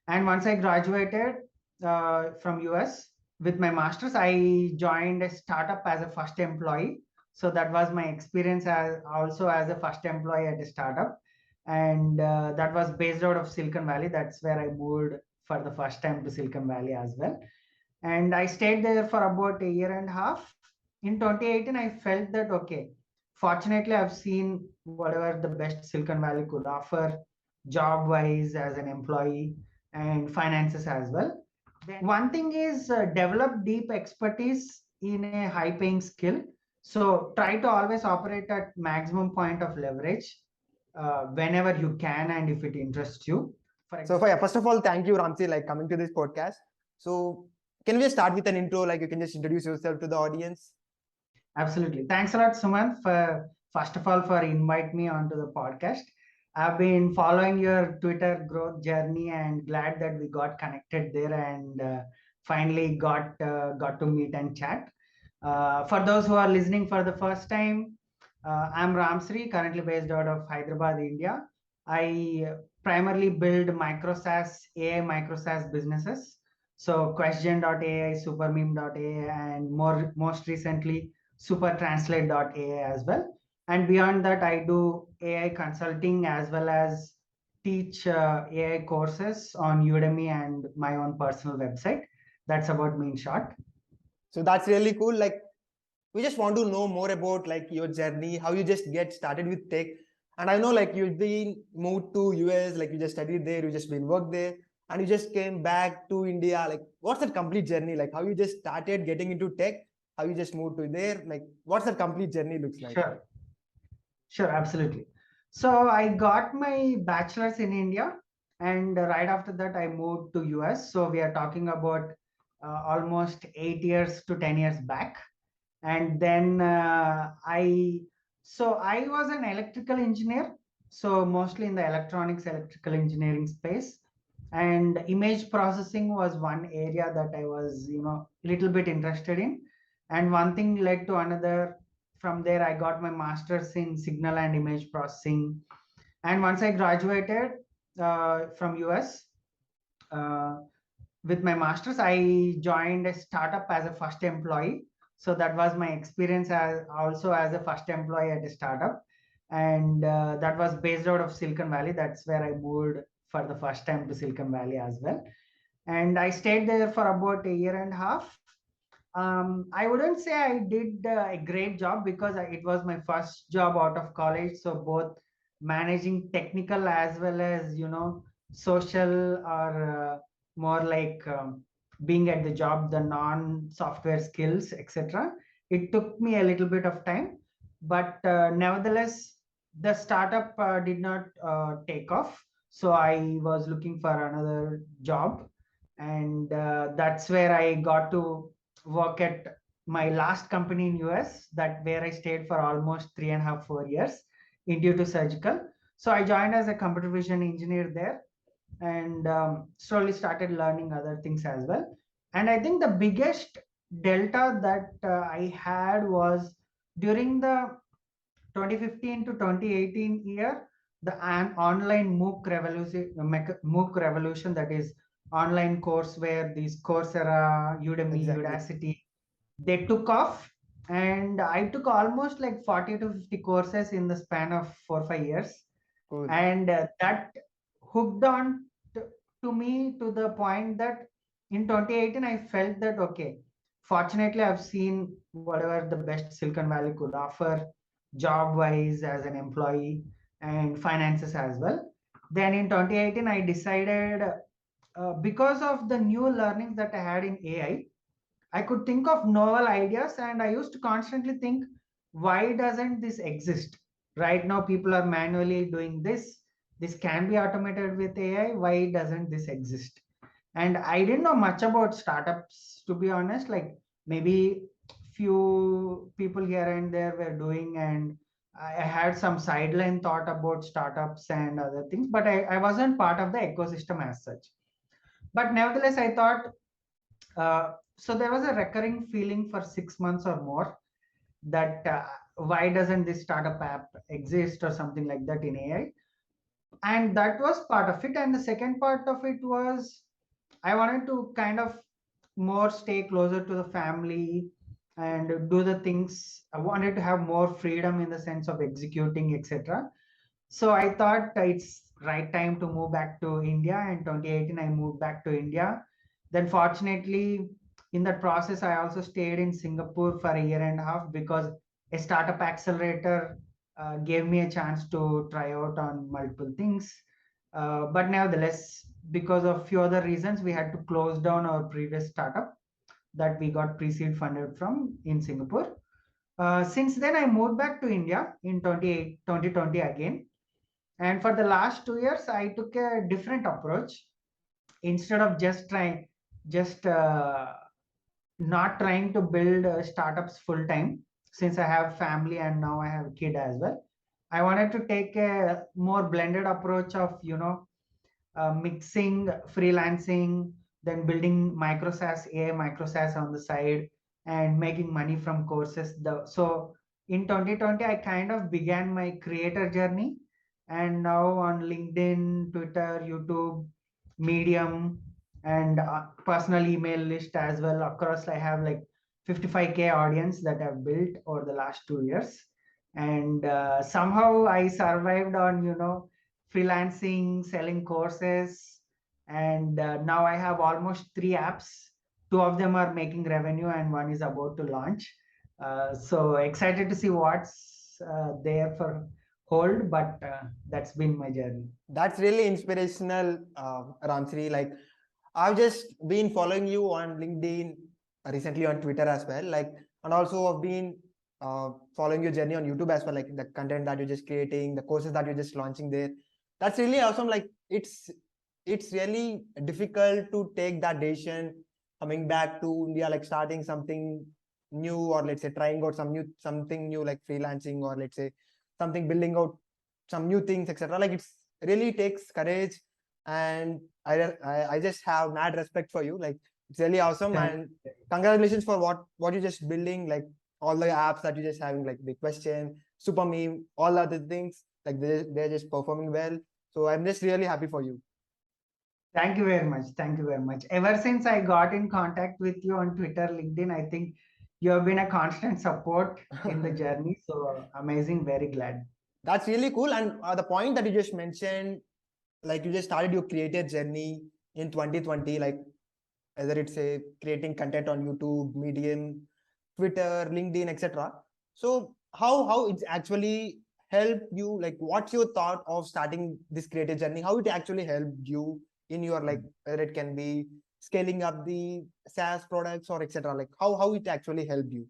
And once I graduated from US with my master's, I joined a startup as a first employee. So that was my experience also as a first employee at a startup. And that was based out of Silicon Valley. That's where I moved for the first time to Silicon Valley as well. And I stayed there for about a year and a half. In 2018, I felt that, okay, fortunately, I've seen whatever the best Silicon Valley could offer, job wise as an employee and finances as well. Then one thing is develop deep expertise in a high paying skill. So try to always operate at maximum point of leverage whenever you can and if it interests you. First of all, thank you, Ramsri, like coming to this podcast. So can we just start with an intro? Like you can just introduce yourself to the audience. Absolutely. Thanks a lot, Suman, for first of all for invite me onto the podcast. I've been following your Twitter growth journey and glad that we got connected there and finally got to meet and chat. For those who are listening for the first time, I'm Ramsri, currently based out of Hyderabad, India. I primarily build micro SaaS, AI micro SaaS businesses. So Questgen.ai, Supermeme.ai, and most recently supertranslate.ai as well. And beyond that, I do AI consulting as well as teach AI courses on Udemy and my own personal website. That's about me in short. So that's really cool. Like we just want to know more about like your journey, how you just get started with tech. And I know like you've been moved to US, like you just studied there, you just been worked there, and you just came back to India. Like what's that complete journey? Like how you just started getting into tech, how you just moved to there, like what's that complete journey looks like? Sure, absolutely. So I got my bachelor's in India, and right after that I moved to US. So we are talking about almost 8 years to 10 years back. And then I was an electrical engineer, so mostly in the electronics, electrical engineering space. And image processing was one area that I was, a little bit interested in. And one thing led to another. From there, I got my master's in signal and image processing. And once I graduated from US uh, with my master's, I joined a startup as a first employee. So that was my experience also as a first employee at a startup. And that was based out of Silicon Valley. That's where I moved for the first time to Silicon Valley as well. And I stayed there for about a year and a half. I wouldn't say I did a great job because it was my first job out of college. So both managing technical as well as social or more like being at the job, the non-software skills, etc. It took me a little bit of time, but nevertheless, the startup did not take off. So I was looking for another job, and that's where I got to work at my last company in US, that where I stayed for almost 3.5, 4 years in due to surgical. So I joined as a computer vision engineer there and slowly started learning other things as well. And I think the biggest delta that I had was during the 2015 to 2018 year, the online MOOC revolution, that is online course where these Coursera, Udemy, Udacity, they took off. And I took almost like 40 to 50 courses in the span of 4 or 5 years. Cool. And that hooked on to me to the point that in 2018, I felt that, okay, fortunately, I've seen whatever the best Silicon Valley could offer, job wise as an employee and finances as well. Then in 2018, I decided because of the new learnings that I had in AI, I could think of novel ideas, and I used to constantly think, why doesn't this exist? Right now, people are manually doing this. This can be automated with AI. Why doesn't this exist? And I didn't know much about startups, to be honest. Like maybe few people here and there were doing, and I had some sideline thought about startups and other things, but I wasn't part of the ecosystem as such. But nevertheless, I thought, so there was a recurring feeling for 6 months or more that why doesn't this startup app exist or something like that in AI? And that was part of it. And the second part of it was I wanted to kind of more stay closer to the family and do the things. I wanted to have more freedom in the sense of executing, etc. So I thought it's right time to move back to India. And 2018, I moved back to India. Then fortunately, in that process, I also stayed in Singapore for a year and a half because a startup accelerator gave me a chance to try out on multiple things. But nevertheless, because of few other reasons, we had to close down our previous startup that we got pre-seed funded from in Singapore. Since then, I moved back to India in 2020 again. And for the last 2 years, I took a different approach. Instead of just not trying to build startups full time, since I have family and now I have a kid as well. I wanted to take a more blended approach of, mixing freelancing, then building micro SaaS, AI micro SaaS on the side, and making money from courses. So in 2020, I kind of began my creator journey, and now on LinkedIn, Twitter, YouTube, Medium, and personal email list as well. Across, I have like 55K audience that I've built over the last 2 years, and somehow I survived on freelancing, selling courses, and now I have almost 3 apps. Two of them are making revenue, and one is about to launch. So excited to see what's there for hold, but that's been my journey. That's really inspirational, Ramsri. Like, I've just been following you on LinkedIn, recently on Twitter as well. Like, and also I've been following your journey on YouTube as well. Like the content that you're just creating, the courses that you're just launching there. That's really awesome. Like, it's really difficult to take that decision coming back to India, like starting something new, or let's say trying out something new like freelancing, or let's say something building out some new things, etc. Like, it's really takes courage, and I just have mad respect for you. Like, it's really awesome. And congratulations for what you're just building, like all the apps that you're just having, like the Questgen, Supermeme, all other things. Like, they're just performing well. So I'm just really happy for you. Thank you very much. Thank you very much. Ever since I got in contact with you on Twitter, LinkedIn, I think you have been a constant support in the journey. So amazing. Very glad. That's really cool. And the point that you just mentioned, like you just started your creator journey in 2020, like whether it's a creating content on YouTube, Medium, Twitter, LinkedIn, etc. So how it's actually helped you? Like, what's your thought of starting this creator journey? How it actually helped you in your, like, whether it can be scaling up the SaaS products or etc. Like, how it actually helped you?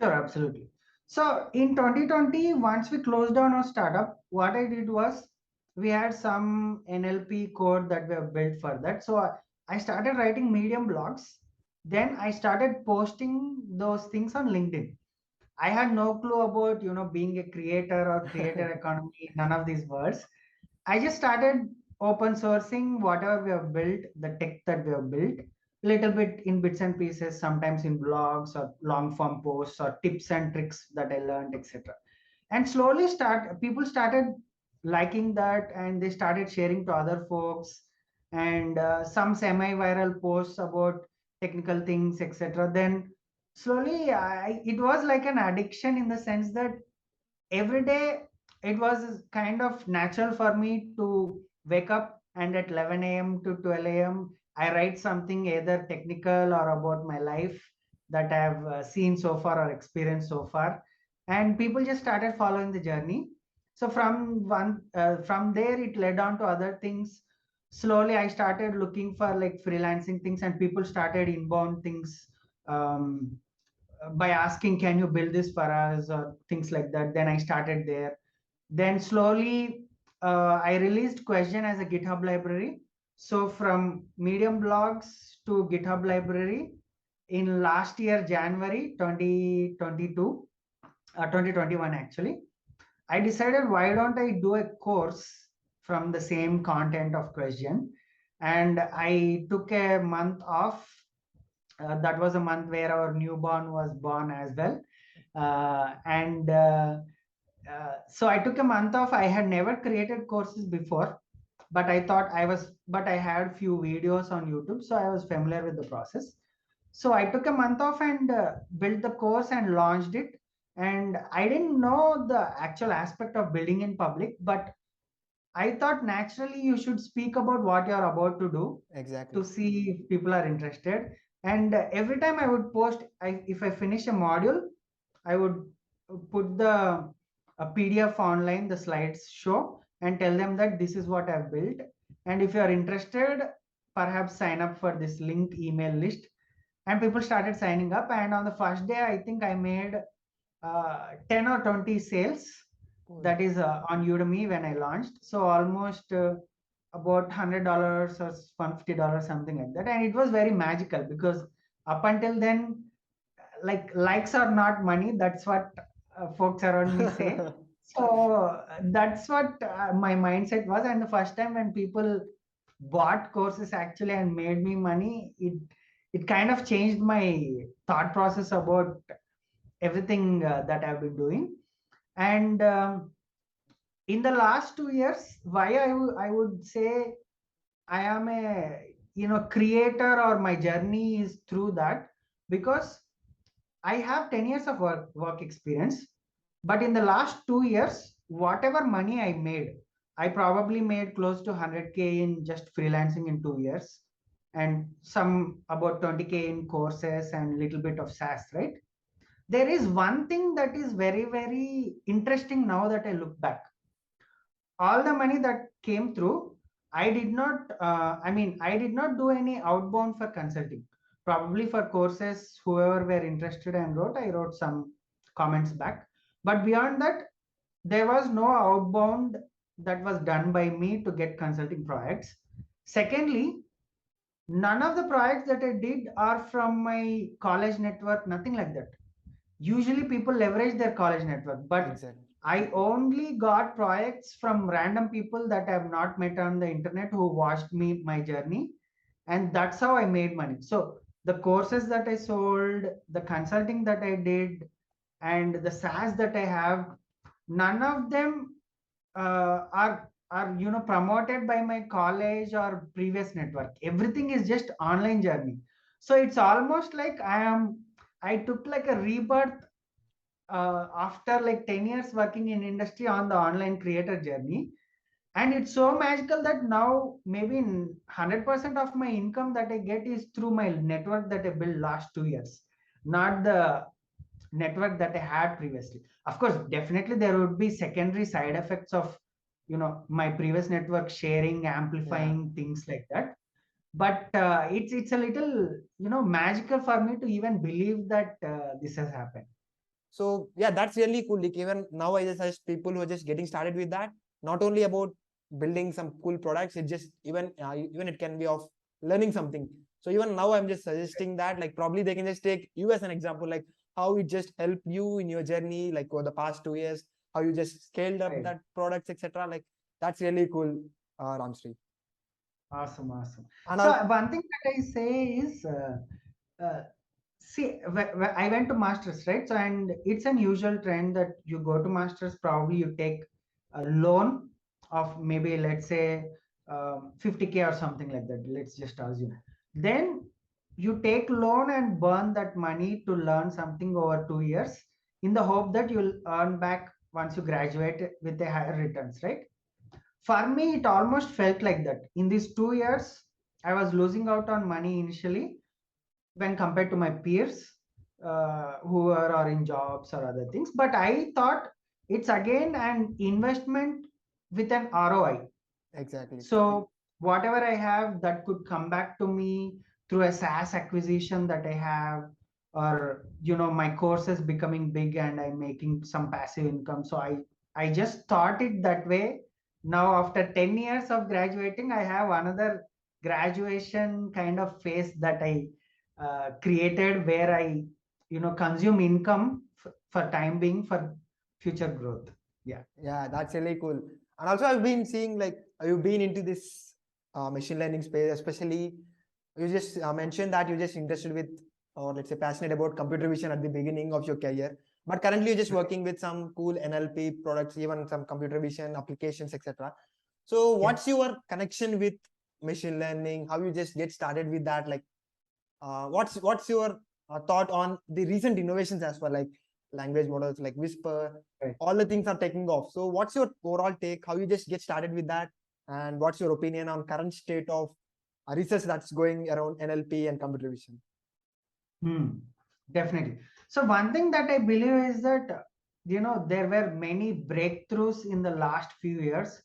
Sure, absolutely. So in 2020, once we closed down our startup, what I did was we had some NLP code that we have built for that. So I started writing Medium blogs. Then I started posting those things on LinkedIn. I had no clue about, being a creator or creator economy, none of these words. I just started open sourcing whatever we have built, the tech that we have built, little bit in bits and pieces, sometimes in blogs or long form posts or tips and tricks that I learned, etc. And slowly people started liking that, and they started sharing to other folks, and some semi-viral posts about technical things, etc. Then slowly, it was like an addiction in the sense that every day it was kind of natural for me to wake up and at 11 a.m. to 12 a.m. I write something either technical or about my life that I've seen so far or experienced so far, and people just started following the journey. So from there it led on to other things. Slowly I started looking for like freelancing things, and people started inbound things, um, by asking, can you build this for us or things like that. Then I started there. Then slowly I released Questgen as a GitHub library. So from Medium blogs to GitHub library in last year January 2022, 2021 actually, I decided, why don't I do a course from the same content of Questgen. And I took a month off. That was a month where our newborn was born as well. And so I took a month off. I had never created courses before, but I thought but I had few videos on YouTube, so I was familiar with the process. So I took a month off and built the course and launched it. And I didn't know the actual aspect of building in public, but I thought naturally you should speak about what you're about to do Exactly. to see if people are interested. And every time I would post, if I finish a module, I would put the a PDF online, the slides show, and tell them that this is what I've built. And if you are interested, perhaps sign up for this link email list. And people started signing up. And on the first day, I think I made 10 or 20 sales. Cool. That is on Udemy when I launched. So almost about $100 or $150, something like that. And it was very magical because up until then, like likes are not money. That's what folks around me say. So that's what my mindset was. And the first time when people bought courses actually and made me money, it kind of changed my thought process about everything that I've been doing. And in the last 2 years, why I would say I am a creator, or my journey is through that, because I have 10 years of work experience, but in the last 2 years, whatever money I made, I probably made close to 100K in just freelancing in 2 years, and some about 20K in courses and little bit of SaaS, right? There is one thing that is very, very interesting now that I look back. All the money that came through, I did not, I did not do any outbound for consulting. Probably for courses, whoever were interested and I wrote some comments back. But beyond that, there was no outbound that was done by me to get consulting projects. Secondly, none of the projects that I did are from my college network, nothing like that. Usually people leverage their college network, but Exactly. I only got projects from random people that I have not met on the internet who watched me my journey, and that's how I made money. So the courses that I sold, the consulting that I did, and the SaaS that I have, none of them are promoted by my college or previous network. Everything is just online journey. So it's almost like I took like a rebirth after like 10 years working in industry on the online creator journey. And it's so magical that now maybe 100% of my income that I get is through my network that I built last 2 years, not the network that I had previously. Of course, definitely there would be secondary side effects of my previous network sharing, amplifying, things like that. But it's a little magical for me to even believe that this has happened. So yeah, that's really cool. Like even now, I just suggest people who are just getting started with that. Not only about building some cool products, it just even it can be of learning something. So even now, I'm just suggesting that like probably they can just take you as an example, like how it just helped you in your journey, like over the past 2 years, how you just scaled up Right. that products, etc. Like that's really cool, Ramsri. Awesome, awesome. And So one thing that I say is, see, I went to masters, right? So and it's an usual trend that you go to masters, probably you take a loan of maybe let's say 50K or something like that. Let's just assume. Then you take loan and burn that money to learn something over 2 years in the hope that you'll earn back once you graduate with a higher returns, right? For me, it almost felt like that. In these 2 years, I was losing out on money initially when compared to my peers who are in jobs or other things. But I thought it's again an investment with an ROI. exactly. So whatever I have that could come back to me through a SaaS acquisition that I have, or my courses becoming big and I'm making some passive income. So I just thought it that way. Now after 10 years of graduating, I have another graduation kind of phase that I created where I consume income for time being for future growth. Yeah, that's really cool. And also, I've been seeing like you've been into this machine learning space, especially you just mentioned that you're just interested with, or let's say, passionate about computer vision at the beginning of your career. But currently you're just working with some cool NLP products, even some computer vision applications, etc. So what's your connection with machine learning? How you just get started with that? Like, what's your thought on the recent innovations as well, like language models, like Whisper, Right. all the things are taking off. So what's your overall take? How you just get started with that? And what's your opinion on current state of research that's going around NLP and computer vision? Definitely. So one thing that I believe is that, there were many breakthroughs in the last few years.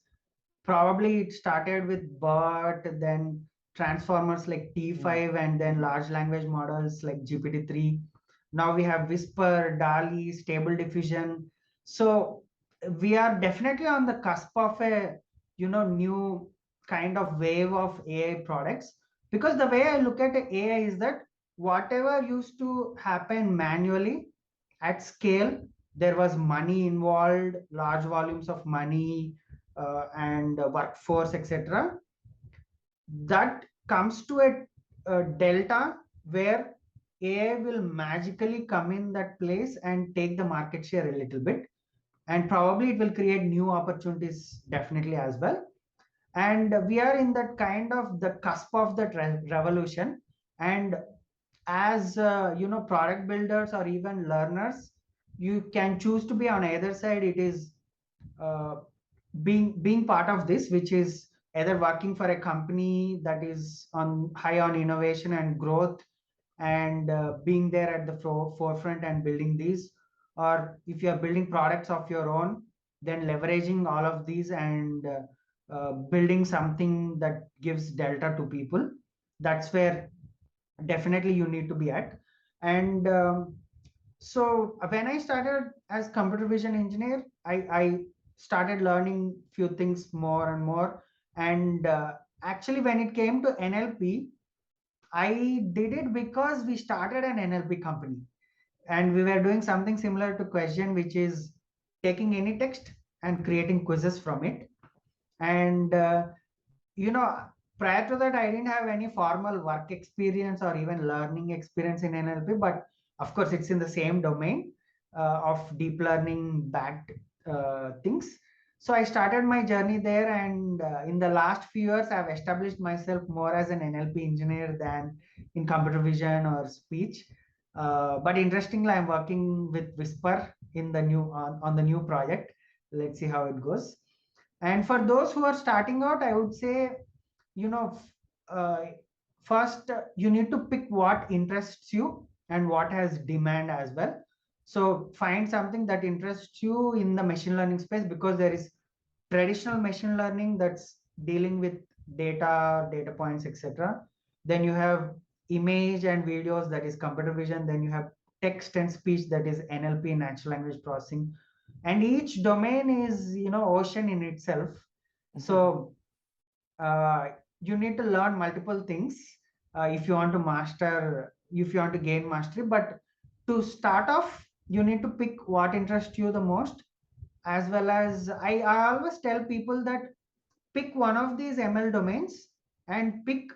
Probably it started with BERT, then transformers like T5, and then large language models like GPT-3. Now we have Whisper, DALI, Stable Diffusion. So we are definitely on the cusp of a, new kind of wave of AI products. Because the way I look at AI is that whatever used to happen manually at scale, there was money involved, large volumes of money, and workforce, etc. That comes to a delta where AI will magically come in that place and take the market share a little bit, and probably it will create new opportunities definitely as well. And we are in that kind of the cusp of that revolution. And as product builders or even learners, you can choose to be on either side. It is uh, being part of this, which is either working for a company that is on high on innovation and growth, and being there at the forefront and building these, or if you are building products of your own, then leveraging all of these and building something that gives delta to people. That's where definitely you need to be at. And so when I started as computer vision engineer, I started learning few things more and more. And actually, when it came to NLP, I did it because we started an NLP company, and we were doing something similar to Questgen, which is taking any text and creating quizzes from it. And you know, prior to that, I didn't have any formal work experience or even learning experience in NLP, but of course, it's in the same domain of deep learning backed things. So I started my journey there, and in the last few years, I've established myself more as an NLP engineer than in computer vision or speech. But interestingly, I'm working with Whisper in the new on the new project. Let's see how it goes. And for those who are starting out, I would say, you know, uh, first you need to pick what interests you and what has demand as well. So find something that interests you in the machine learning space, because there is traditional machine learning that's dealing with data points, etc. Then you have image and videos, that is computer vision. Then you have text and speech, that is NLP, natural language processing. And each domain is, ocean in itself. So uh, you need to learn multiple things if you want to master, if you want to gain mastery. But to start off, you need to pick what interests you the most. As well as I always tell people that pick one of these ML domains and pick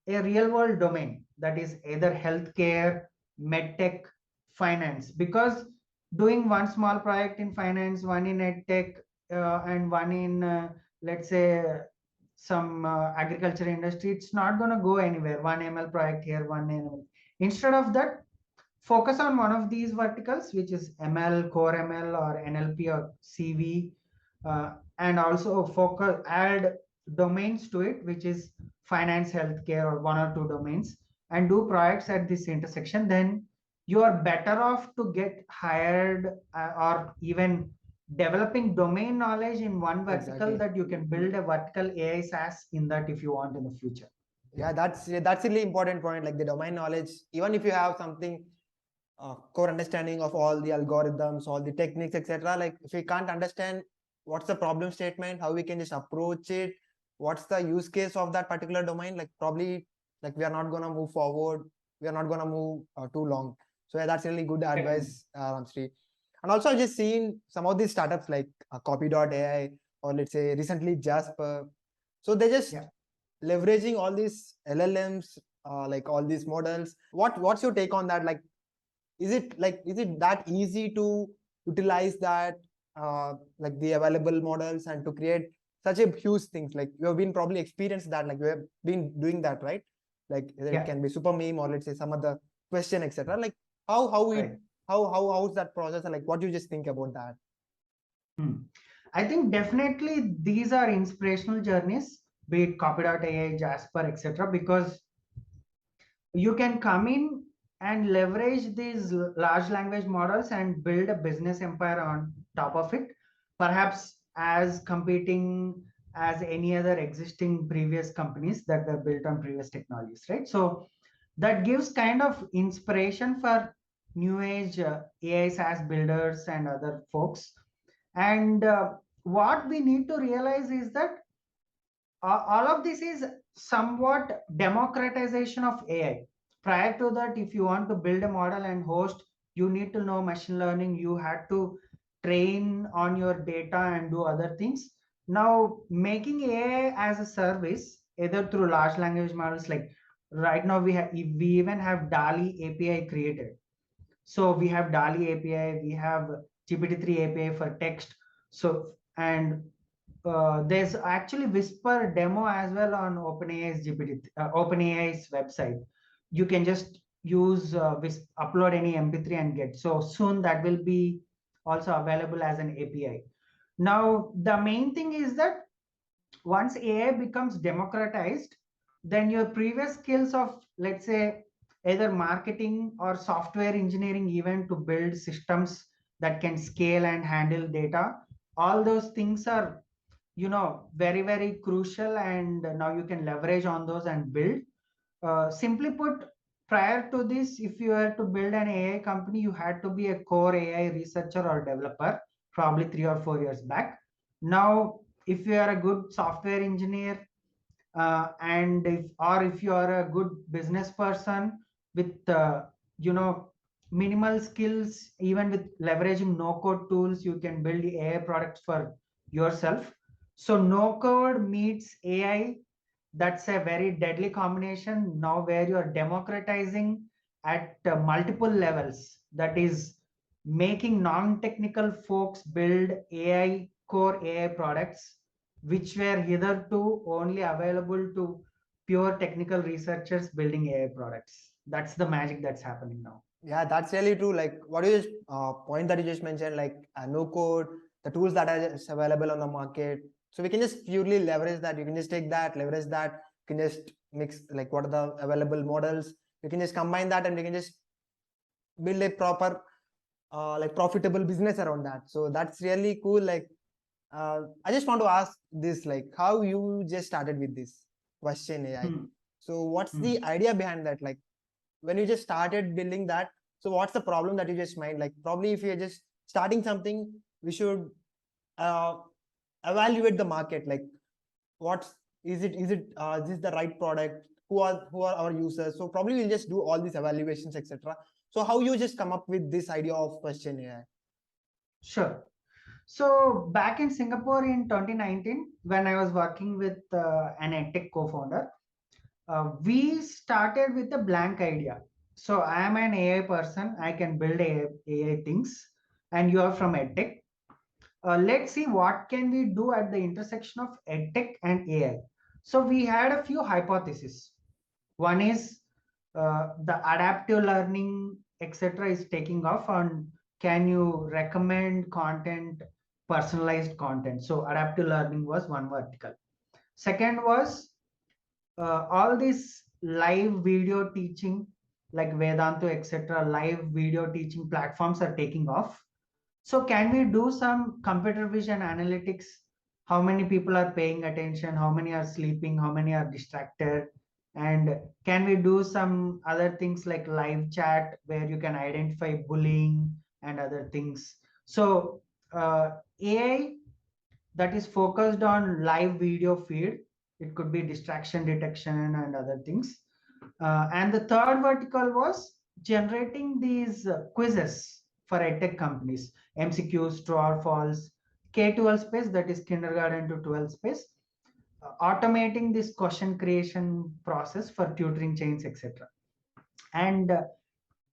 a real world domain, that is either healthcare, medtech, finance. Because doing one small project in finance, one in edtech, and one in, let's say, some agriculture industry, it's not going to go anywhere. One ML project here, one ML. Instead of that, focus on one of these verticals, which is ML, core ML, or NLP, or CV, and also focus, add domains to it, which is finance, healthcare, or one or two domains, and do projects at this intersection. Then you are better off to get hired, or even developing domain knowledge in one vertical, Exactly. that you can build a vertical AI SaaS in that if you want in the future. Yeah, that's a really important point. Like the domain knowledge, even if you have something core understanding of all the algorithms, all the techniques, etc. Like if we can't understand what's the problem statement, how we can just approach it, what's the use case of that particular domain, like probably like we are not gonna move forward, we are not gonna move too long. So yeah, that's really good advice, Ramsri. And also I've just seen some of these startups like Copy.ai, or let's say recently Jasper. So they just leveraging all these LLMs, like all these models. What's your take on that? Like, is it that easy to utilize that like the available models and to create such a huge things? Like you have been probably experienced that, like you have been doing that, right? Like either it can be Supermeme or let's say some other Questgen, etc. Like how it how's that process, and like what do you just think about that? I think definitely these are inspirational journeys, be it Copy.ai, Jasper, etc. Because you can come in and leverage these large language models and build a business empire on top of it, perhaps as competing as any other existing previous companies that were built on previous technologies, right? So that gives kind of inspiration for new age AI SaaS builders and other folks. And what we need to realize is that all of this is somewhat democratization of AI. Prior to that, if you want to build a model and host, you need to know machine learning. You had to train on your data and do other things. Now, making AI as a service, either through large language models, like right now we even have DALI API created. So we have DALI API, we have GPT-3 API for text. So, and there's actually Whisper demo as well on OpenAI's website. You can just use upload any MP3 and get. So soon that will be also available as an API. Now, the main thing is that once AI becomes democratized, then your previous skills of, let's say, either marketing or software engineering, even to build systems that can scale and handle data, all those things are, very, very crucial. And now you can leverage on those and build. Simply put, prior to this, if you were to build an AI company, you had to be a core AI researcher or developer, probably 3 or 4 years back. Now, if you are a good software engineer, and if you are a good business person with minimal skills, even with leveraging no code tools, you can build the AI products for yourself. So no code meets AI, that's a very deadly combination now, where you are democratizing at multiple levels. That is making non-technical folks build AI, core AI products, which were hitherto only available to pure technical researchers building AI products. That's the magic that's happening now. Yeah, that's really true. Like what you just point that you just mentioned, like no code, the tools that are just available on the market. So we can just purely leverage that. You can just take that, leverage that. You can just mix like what are the available models. You can just combine that, and you can just build a proper like profitable business around that. So that's really cool. Like I just want to ask this, like how you just started with this Questgen AI. So what's the idea behind that? Like when you just started building that, so what's the problem that you just mind? Like probably if you're just starting something, we should evaluate the market. Like what's is this the right product? Who are our users? So probably we'll just do all these evaluations, etc. So how you just come up with this idea of Questgen AI? Sure. So back in Singapore in 2019, when I was working with an edtech co-founder, we started with a blank idea. So I am an AI person. I can build AI things, and you are from edtech. Let's see what can we do at the intersection of edtech and AI. So we had a few hypotheses. One is the adaptive learning, etc., is taking off. And can you recommend content, personalized content? So adaptive learning was one vertical. Second was all this live video teaching, like Vedantu, etc., live video teaching platforms are taking off. So can we do some computer vision analytics? How many people are paying attention? How many are sleeping? How many are distracted? And can we do some other things like live chat, where you can identify bullying and other things? So AI that is focused on live video feed. It could be distraction detection and other things. And the third vertical was generating these quizzes for edtech companies, MCQs, true or false, K-12 space, that is kindergarten to 12 space, automating this question creation process for tutoring chains, etc. And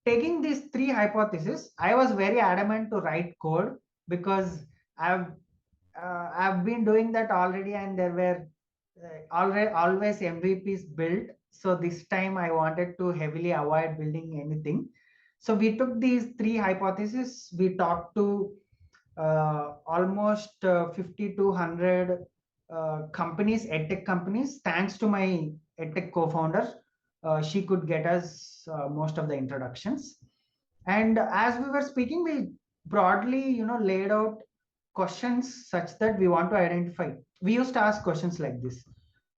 taking these three hypotheses, I was very adamant to write code because I've I've been doing that already, and there were always MVPs built. So this time I wanted to heavily avoid building anything. So we took these three hypotheses. We talked to almost 50 to 100 companies, edtech companies. Thanks to my edtech co-founder, she could get us most of the introductions. And as we were speaking, we broadly, laid out questions such that we want to identify. We used to ask questions like this.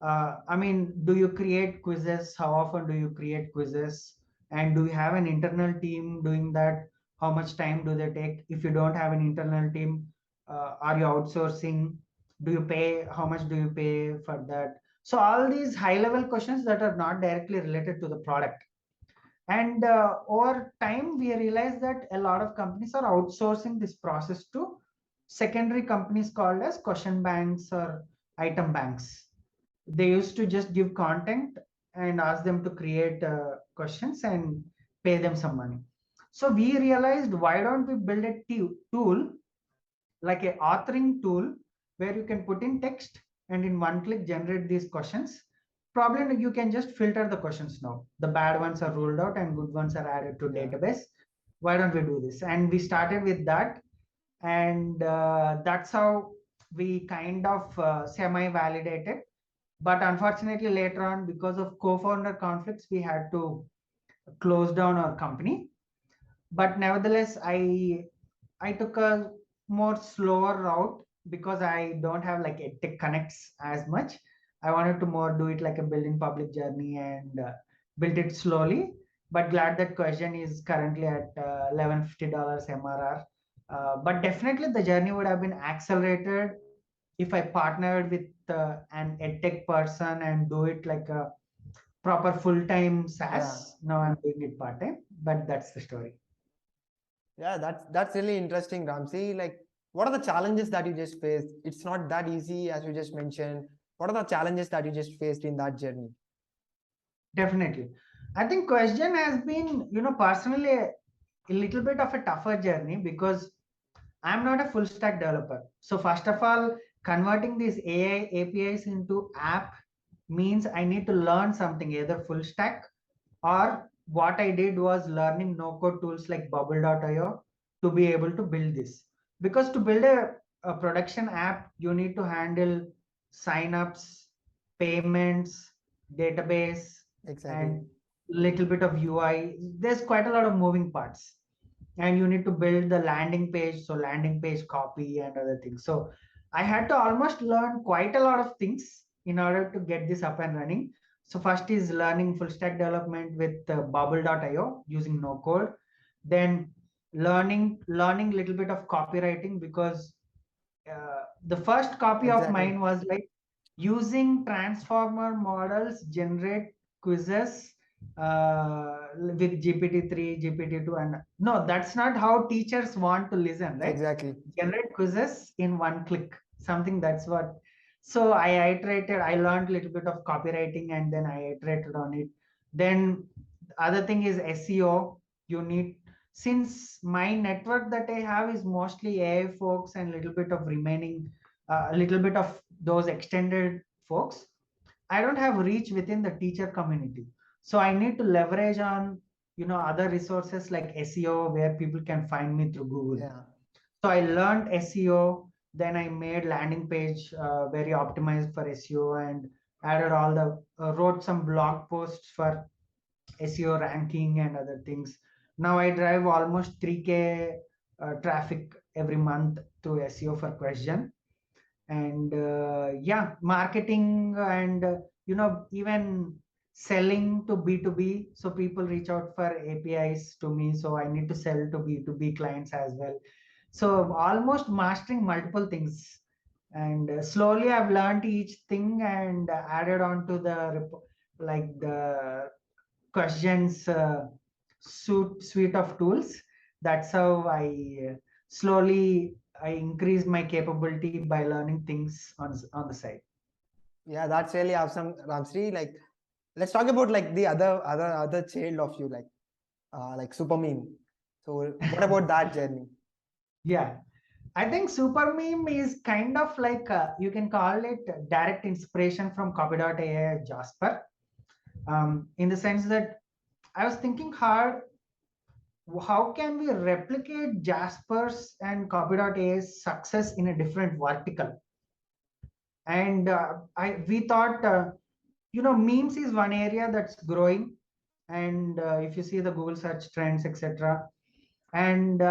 I mean, do you create quizzes? How often do you create quizzes? And do you have an internal team doing that? How much time do they take? If you don't have an internal team, are you outsourcing? Do you pay? How much do you pay for that? So all these high level questions that are not directly related to the product. And over time, we realized that a lot of companies are outsourcing this process to secondary companies called as question banks or item banks. They used to just give content and ask them to create questions and pay them some money. So we realized, why don't we build a tool, like a authoring tool, where you can put in text and in one click generate these questions. Probably you can just filter the questions now. The bad ones are ruled out and good ones are added to database. Why don't we do this? And we started with that, and that's how we kind of semi-validated. But unfortunately, later on, because of co-founder conflicts, we had to close down our company. But nevertheless, I took a more slower route because I don't have like tech connects as much. I wanted to more do it like a building public journey and built it slowly. But glad that Questgen is currently at $1150 MRR. But definitely the journey would have been accelerated if I partnered with an edtech person and do it like a proper full-time SaaS. Now I'm doing it part-time, but that's the story. Yeah, that's really interesting, Ramsri. Like, what are the challenges that you just faced? It's not that easy, as you just mentioned. What are the challenges that you just faced in that journey? Definitely. I think Questgen has been, personally a little bit of a tougher journey because I'm not a full stack developer. So first of all, converting these AI APIs into app means I need to learn something, either full stack, or what I did was learning no code tools like bubble.io to be able to build this. Because to build a production app, you need to handle signups, payments, database, and little bit of UI. There's quite a lot of moving parts. And you need to build the landing page, so landing page copy and other things. So I had to almost learn quite a lot of things in order to get this up and running. So first is learning full stack development with bubble.io using no code. Then learning little bit of copywriting, because the first copy of mine was like using transformer models generate quizzes with GPT-3, GPT-2, and no, that's not how teachers want to listen, right? Exactly. Generate quizzes in one click, something that's what. So I iterated, I learned a little bit of copywriting and then I iterated on it. Then other thing is SEO. You need, since my network that I have is mostly AI folks and a little bit of remaining, a little bit of those extended folks, I don't have reach within the teacher community. So I need to leverage on, other resources like SEO, where people can find me through Google. Yeah. So I learned SEO, then I made landing page very optimized for SEO and added all the, wrote some blog posts for SEO ranking and other things. Now I drive almost 3K traffic every month through SEO for Questgen. And yeah, marketing and, even selling to B2B. So people reach out for APIs to me. So I need to sell to B2B clients as well. So almost mastering multiple things. And slowly I've learned each thing and added on to the, like the Questgen's suite of tools. That's how I slowly I increase my capability by learning things on the side. Yeah, that's really awesome, Ramsri. Like, let's talk about like the other child of you. Like, like Supermeme. So what about that journey? Yeah, I think Supermeme is kind of like you can call it direct inspiration from Copy.ai Jasper, in the sense that I was thinking hard, how can we replicate Jasper's and Copy.ai's success in a different vertical? And we thought, memes is one area that's growing, and if you see the Google search trends, etc. And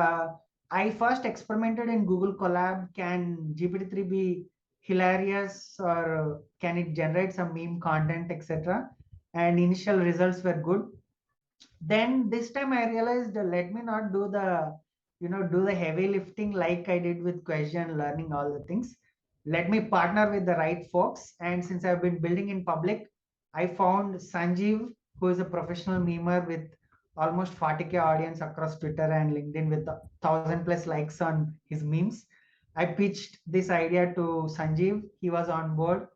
I first experimented in Google Colab. Can GPT-3 be hilarious, or can it generate some meme content, etc.? And initial results were good. Then this time I realized, let me not do the heavy lifting like I did with Questgen, learning all the things. Let me partner with the right folks. And since I've been building in public, I found Sanjeev, who is a professional memer with almost 40K audience across Twitter and LinkedIn with 1,000 plus likes on his memes. I pitched this idea to Sanjeev. He was on board.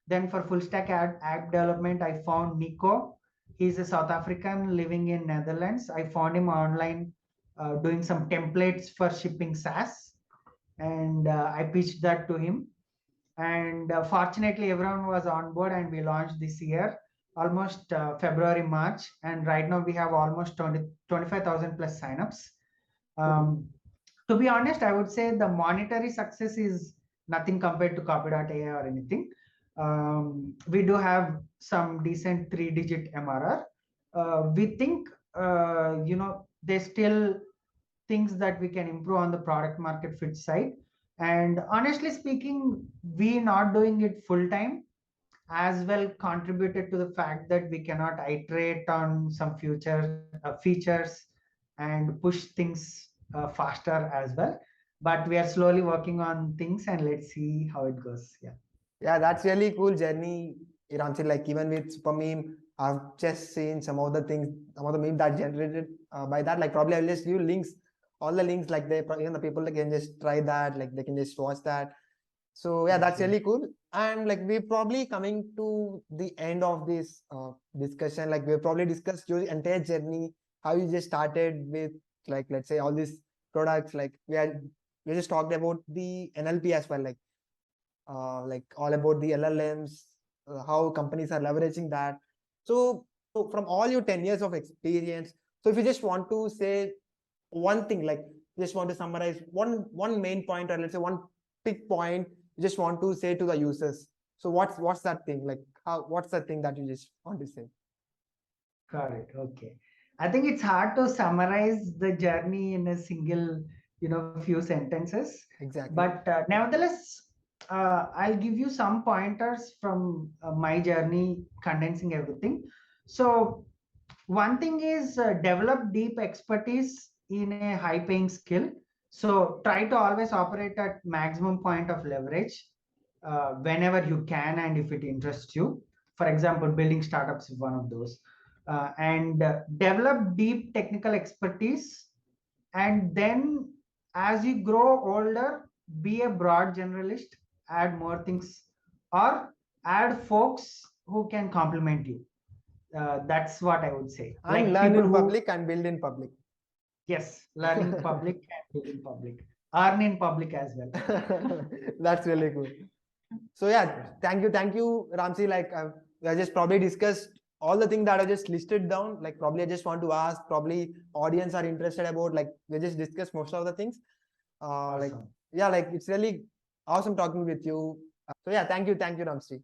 Then for full stack app development, I found Nico. He's a South African living in Netherlands. I found him online doing some templates for shipping SaaS, and I pitched that to him. And fortunately, everyone was on board, and we launched this year, almost February, March. And right now, we have almost 25,000 plus signups. To be honest, I would say the monetary success is nothing compared to Copy.ai or anything. We do have some decent 3-digit MRR. We think, there's still things that we can improve on the product market fit side. And honestly speaking, we not doing it full time as well contributed to the fact that we cannot iterate on some future features and push things faster as well. But we are slowly working on things, and let's see how it goes. Yeah. Yeah, that's really cool journey, Ramsri. Like even with Supermeme, I've just seen some of the things, some of the memes that generated by that. Like probably I'll just give links, all the links. Like even the people can just try that. Like they can just watch that. So yeah, that's really cool. And like we're probably coming to the end of this discussion. Like we've probably discussed your entire journey, how you just started with like let's say all these products. Like we just talked about the NLP as well. Like all about the LLMs, how companies are leveraging that. So from all your 10 years of experience, so if you just want to say one thing, like just want to summarize one main point, or let's say one big point, you just want to say to the users. So what's that thing? Like what's the thing that you just want to say? Got it. Okay. I think it's hard to summarize the journey in a single, few sentences. Exactly. But nevertheless, I'll give you some pointers from my journey, condensing everything. So one thing is develop deep expertise in a high-paying skill. So try to always operate at maximum point of leverage whenever you can, and if it interests you. For example, building startups is one of those. And develop deep technical expertise, and then as you grow older, be a broad generalist, add more things, or add folks who can complement you. That's what I would say. And Like learn people in who, public and build in public. yes, learn in public and build in public, earn in public as well. That's really cool. So yeah, thank you, Ramsri. Like I just probably discussed all the things that I just listed down. Like probably I just want to ask, probably audience are interested about. Like we just discussed most of the things. Like Awesome. yeah, like it's really awesome talking with you. So yeah, thank you, Ramsri.